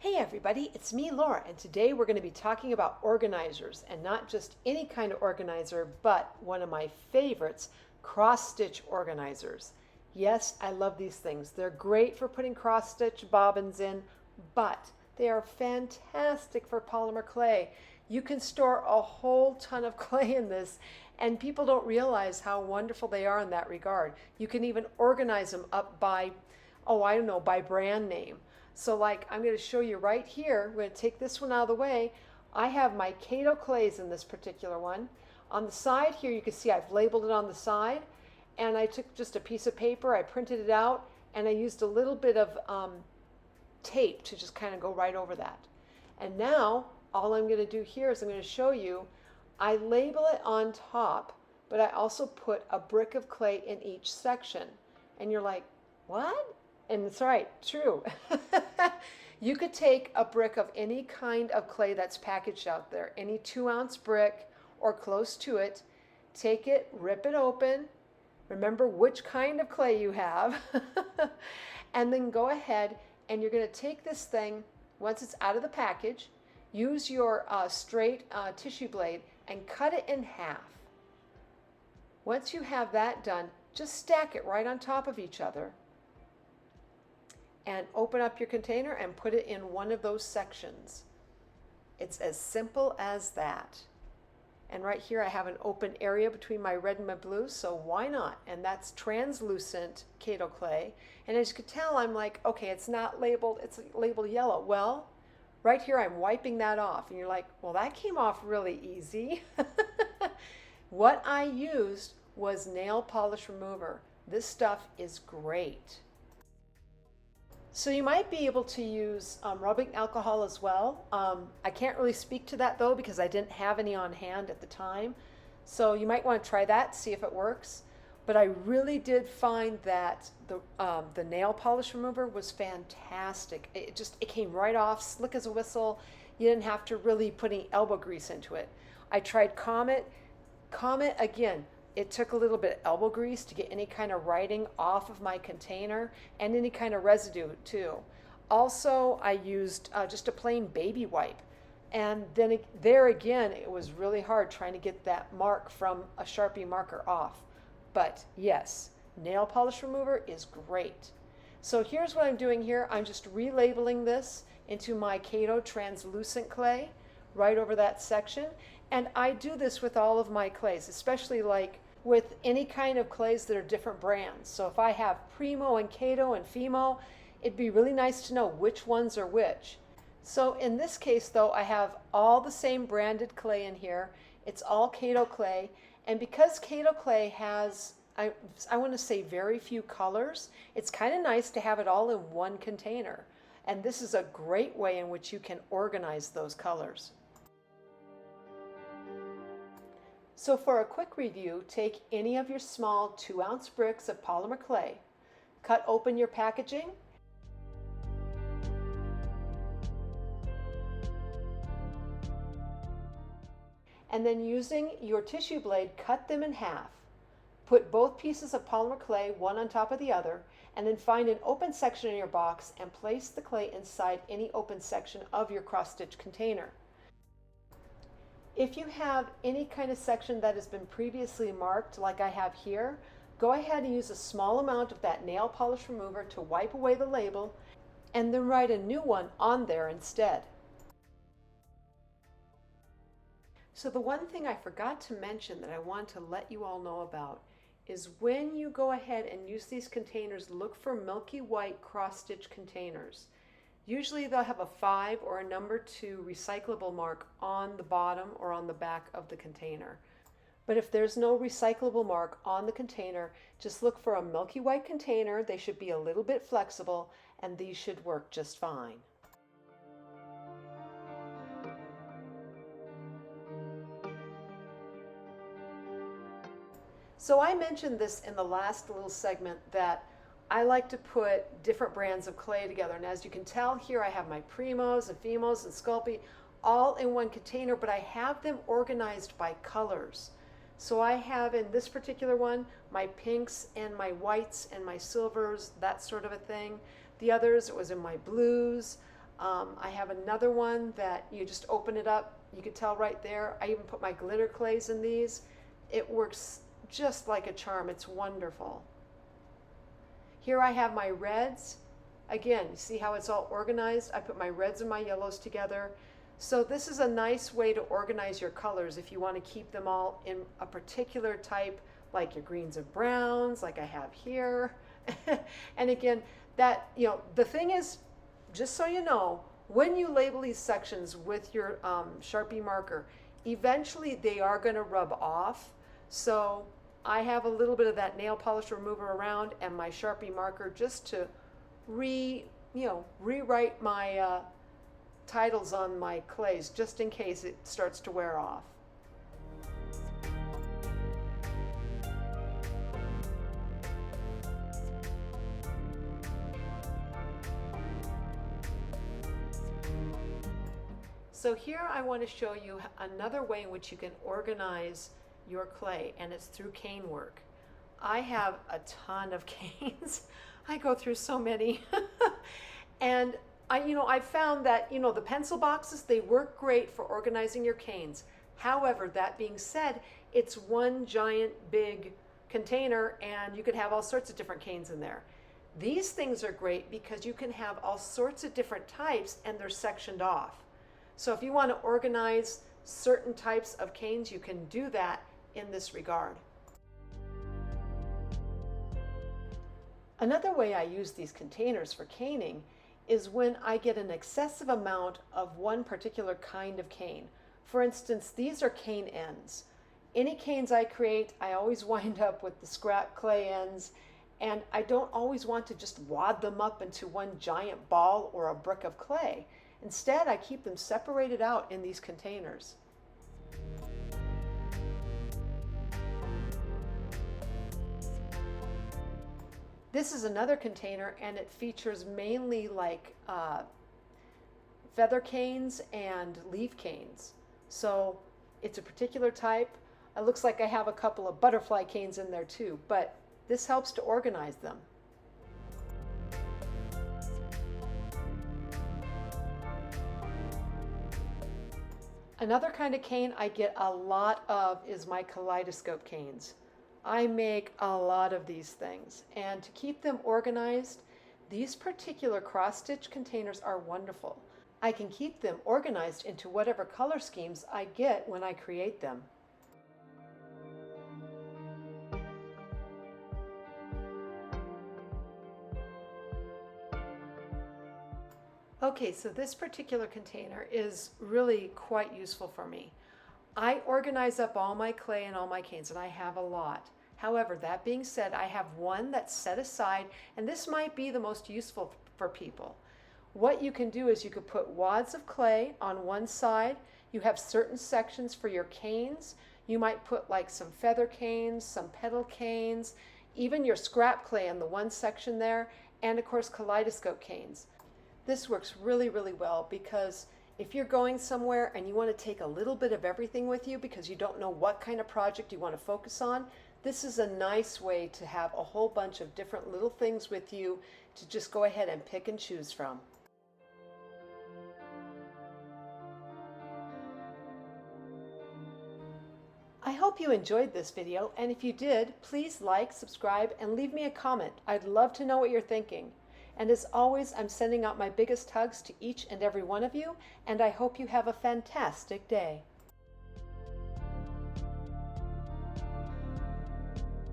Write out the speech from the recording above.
Hey everybody, it's me Laura, and today we're going to be talking about organizers, and not just any kind of organizer, but one of my favorites, cross-stitch organizers. Yes, I love these things. They're great for putting cross-stitch bobbins in, but they are fantastic for polymer clay. You can store a whole ton of clay in this, and people don't realize how wonderful they are in that regard. You can even organize them up by, oh, I don't know, by brand name. So like I'm going to show you right here, we're going to take this one out of the way. I have my Kato clays in this particular one. On the side here you can see I've labeled it on the side, and I took just a piece of paper, I printed it out, and I used a little bit of tape to just kind of go right over that. And now all I'm going to do here is I'm going to show you, I label it on top, but I also put a brick of clay in each section. And you're like, what? And it's right, true. You could take a brick of any kind of clay that's packaged out there, any 2-ounce brick or close to it, take it, rip it open, remember which kind of clay you have, and then go ahead and you're going to take this thing, once it's out of the package, use your straight tissue blade and cut it in half. Once you have that done, just stack it right on top of each other, and open up your container and put it in one of those sections. It's as simple as that. And right here I have an open area between my red and my blue, so why not? And that's translucent Kato clay. And as you can tell, I'm like, okay, it's not labeled, it's labeled yellow. Well, right here I'm wiping that off, and you're like, well, that came off really easy. What I used was nail polish remover. This stuff is great. So you might be able to use rubbing alcohol as well. I can't really speak to that though because I didn't have any on hand at the time. So you might want to try that, see if it works. But I really did find that the nail polish remover was fantastic. It came right off, slick as a whistle. You didn't have to really put any elbow grease into it. I tried Comet. Comet, again, it took a little bit of elbow grease to get any kind of writing off of my container and any kind of residue too. Also, I used just a plain baby wipe. And then there again, it was really hard trying to get that mark from a Sharpie marker off. But yes, nail polish remover is great. So here's what I'm doing here. I'm just relabeling this into my Kato translucent clay right over that section. And I do this with all of my clays, especially like with any kind of clays that are different brands. So if I have Primo and Kato and Fimo, it'd be really nice to know which ones are which. So in this case though, I have all the same branded clay in here. It's all Kato clay. And because Kato clay has, I want to say very few colors, it's kind of nice to have it all in one container. And this is a great way in which you can organize those colors. So for a quick review, take any of your small 2-ounce bricks of polymer clay, cut open your packaging, and then using your tissue blade, cut them in half. Put both pieces of polymer clay one on top of the other, and then find an open section in your box and place the clay inside any open section of your cross-stitch container. If you have any kind of section that has been previously marked like I have here, go ahead and use a small amount of that nail polish remover to wipe away the label and then write a new one on there instead. So the one thing I forgot to mention that I want to let you all know about is when you go ahead and use these containers, look for milky white cross-stitch containers. Usually they'll have a 5 or a number 2 recyclable mark on the bottom or on the back of the container. But if there's no recyclable mark on the container, just look for a milky white container. They should be a little bit flexible, and these should work just fine. So I mentioned this in the last little segment that I like to put different brands of clay together, and as you can tell here I have my Primos and Fimos and Sculpey all in one container, but I have them organized by colors. So I have in this particular one my pinks and my whites and my silvers, that sort of a thing. The others, it was in my blues. I have another one that you just open it up. You can tell right there. I even put my glitter clays in these. It works just like a charm. It's wonderful. Here I have my reds. Again, you see how it's all organized? I put my reds and my yellows together. So this is a nice way to organize your colors if you want to keep them all in a particular type, like your greens and browns, like I have here. And again, that, the thing is, just so you know, when you label these sections with your Sharpie marker, eventually they are going to rub off. So I have a little bit of that nail polish remover around and my Sharpie marker just to rewrite my titles on my clays, just in case it starts to wear off. So here I want to show you another way in which you can organize your clay, and it's through cane work. I have a ton of canes. I go through so many. And I found that, the pencil boxes, they work great for organizing your canes. However, that being said, it's one giant big container and you could have all sorts of different canes in there. These things are great because you can have all sorts of different types and they're sectioned off. So if you want to organize certain types of canes, you can do that in this regard. Another way I use these containers for caning is when I get an excessive amount of one particular kind of cane. For instance, these are cane ends. Any canes I create, I always wind up with the scrap clay ends, and I don't always want to just wad them up into one giant ball or a brick of clay. Instead, I keep them separated out in these containers. This is another container and it features mainly like feather canes and leaf canes. So it's a particular type. It looks like I have a couple of butterfly canes in there too, but this helps to organize them. Another kind of cane I get a lot of is my kaleidoscope canes. I make a lot of these things, and to keep them organized, these particular cross-stitch containers are wonderful. I can keep them organized into whatever color schemes I get when I create them. Okay, so this particular container is really quite useful for me. I organize up all my clay and all my canes, and I have a lot. However, that being said, I have one that's set aside, and this might be the most useful for people. What you can do is you could put wads of clay on one side. You have certain sections for your canes. You might put like some feather canes, some petal canes, even your scrap clay in the one section there, and of course kaleidoscope canes. This works really, really well because if you're going somewhere and you want to take a little bit of everything with you because you don't know what kind of project you want to focus on, this is a nice way to have a whole bunch of different little things with you to just go ahead and pick and choose from. I hope you enjoyed this video, and if you did, please like, subscribe, and leave me a comment. I'd love to know what you're thinking. And as always, I'm sending out my biggest hugs to each and every one of you, and I hope you have a fantastic day.